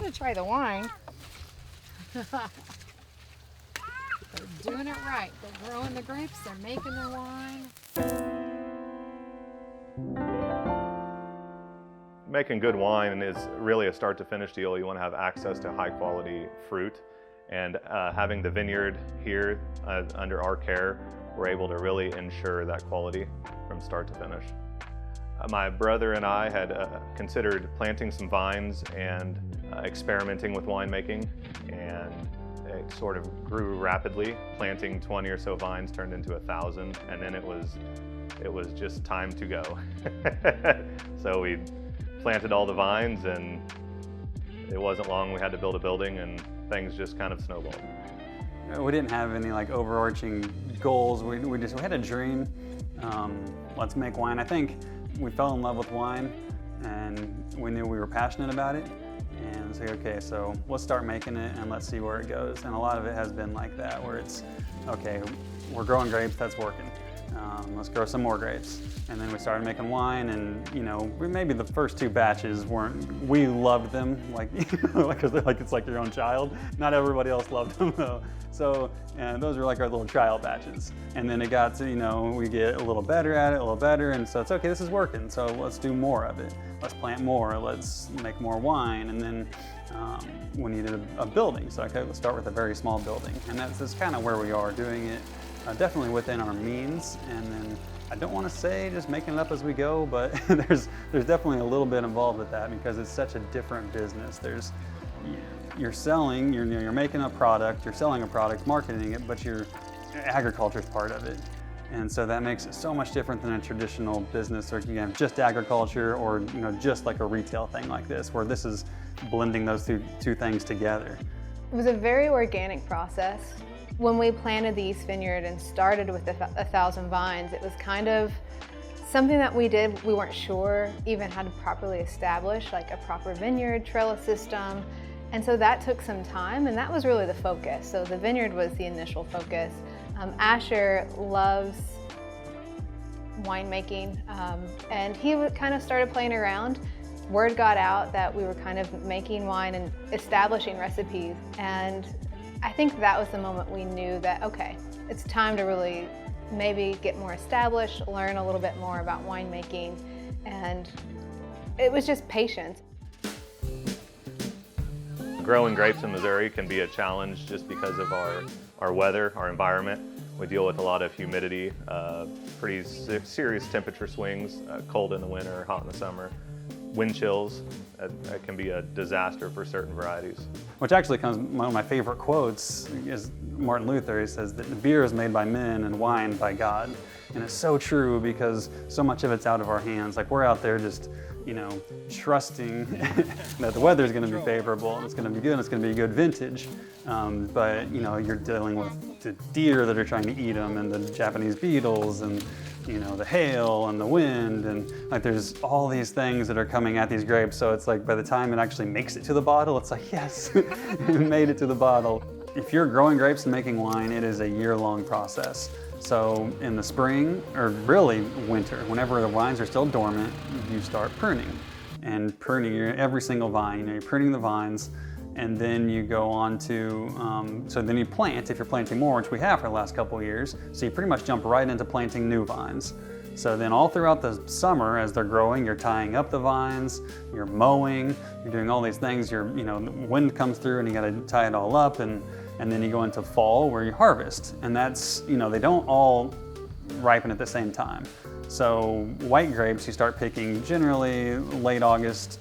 got to try the wine. They're doing it right. They're growing the grapes, they're making the wine. Making good wine is really a start to finish deal. You want to have access to high quality fruit, and having the vineyard here under our care, we're able to really ensure that quality from start to finish. My brother and I had considered planting some vines and experimenting with winemaking, and it sort of grew rapidly. Planting 20 or so vines turned into 1,000, and then it was just time to go. So we planted all the vines, and it wasn't long we had to build a building, and things just kind of snowballed. We didn't have any like overarching goals. We had a dream. Let's make wine. I think we fell in love with wine, and we knew we were passionate about it. And say, okay, so let's start making it and let's see where it goes. And a lot of it has been like that, where it's, okay, we're growing grapes, that's working. Let's grow some more grapes. And then we started making wine, and maybe the first 2 batches we loved them, like, it's like your own child. Not everybody else loved them though. So, and those were like our little trial batches. And then it got to, we get a little better at it, a little better, and so it's okay, this is working, so let's do more of it. Let's plant more, let's make more wine, and then we needed a building. So okay, let's start with a very small building. And that's kind of where we are doing it. Definitely within our means, and then I don't want to say just making it up as we go, but there's definitely a little bit involved with that, because it's such a different business. You're selling, you're making a product, you're selling a product, marketing it, but agriculture is part of it. And so that makes it so much different than a traditional business, or just agriculture, or just like a retail thing like this, where this is blending those two things together. It was a very organic process. When we planted the East Vineyard and started with 1,000 vines, it was kind of something that we did. We weren't sure even how to properly establish like a proper vineyard trellis system. And so that took some time, and that was really the focus. So the vineyard was the initial focus. Asher loves winemaking, and he kind of started playing around. Word got out that we were kind of making wine and establishing recipes, and I think that was the moment we knew that, okay, it's time to really maybe get more established, learn a little bit more about winemaking, and it was just patience. Growing grapes in Missouri can be a challenge just because of our weather, our environment. We deal with a lot of humidity, pretty serious temperature swings, cold in the winter, hot in the summer. Wind chills, that can be a disaster for certain varieties. Which actually one of my favorite quotes is Martin Luther. He says that beer is made by men and wine by God. And it's so true, because so much of it's out of our hands. Like, we're out there just, trusting that the weather is going to be favorable, and it's going to be good, and it's going to be a good vintage. But you're dealing with the deer that are trying to eat them, and the Japanese beetles, and the hail and the wind, and like there's all these things that are coming at these grapes. So it's like by the time it actually makes it to the bottle, it's like, yes, it made it to the bottle. If you're growing grapes and making wine, it is a year-long process. So in the spring, or really winter, whenever the vines are still dormant, you start pruning. And pruning every single vine, you're pruning the vines, and then you go on to, so then you plant, if you're planting more, which we have for the last couple of years. So you pretty much jump right into planting new vines. So then all throughout the summer, as they're growing, you're tying up the vines, you're mowing, you're doing all these things. The wind comes through and you gotta tie it all up, and then you go into fall where you harvest. And that's, they don't all ripen at the same time. So white grapes you start picking generally late August,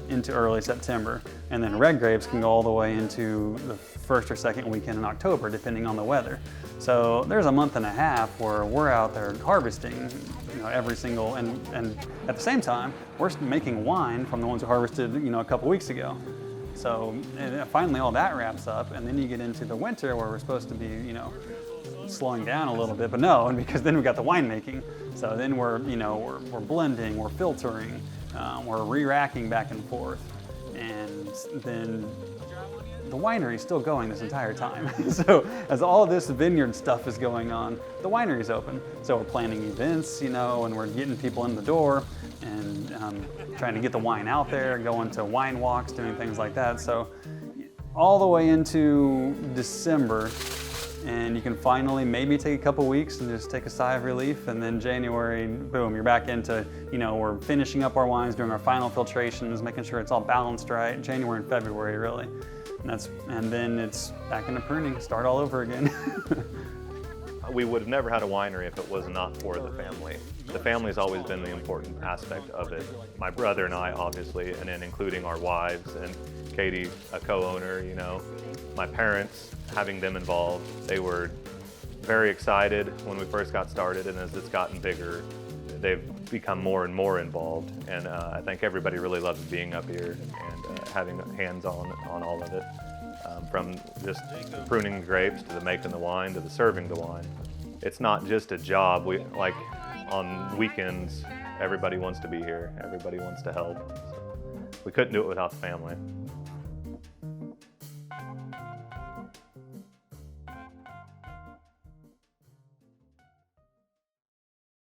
into early September, and then red grapes can go all the way into the first or second weekend in October, depending on the weather. So there's a month and a half where we're out there harvesting, every single, and at the same time, we're making wine from the ones we harvested, a couple weeks ago. So finally all that wraps up, and then you get into the winter where we're supposed to be, slowing down a little bit, but no, because then we got the winemaking. So then we're blending, we're filtering, we're re-racking back and forth, and then the winery's still going this entire time. So as all of this vineyard stuff is going on, the winery's open. So we're planning events, and we're getting people in the door, and trying to get the wine out there, going to wine walks, doing things like that. So all the way into December, and you can finally maybe take a couple weeks and just take a sigh of relief, and then January, boom, you're back into, we're finishing up our wines, doing our final filtrations, making sure it's all balanced right, January and February really. And then it's back into pruning, start all over again. We would have never had a winery if it was not for the family. The family's always been the important aspect of it. My brother and I, obviously, and then including our wives, and Katie, a co-owner, my parents, having them involved. They were very excited when we first got started, and as it's gotten bigger, they've become more and more involved. And I think everybody really loves being up here and having hands-on on all of it. From just pruning the grapes to the making the wine to the serving the wine. It's not just a job. Like on weekends, everybody wants to be here. Everybody wants to help. So we couldn't do it without the family.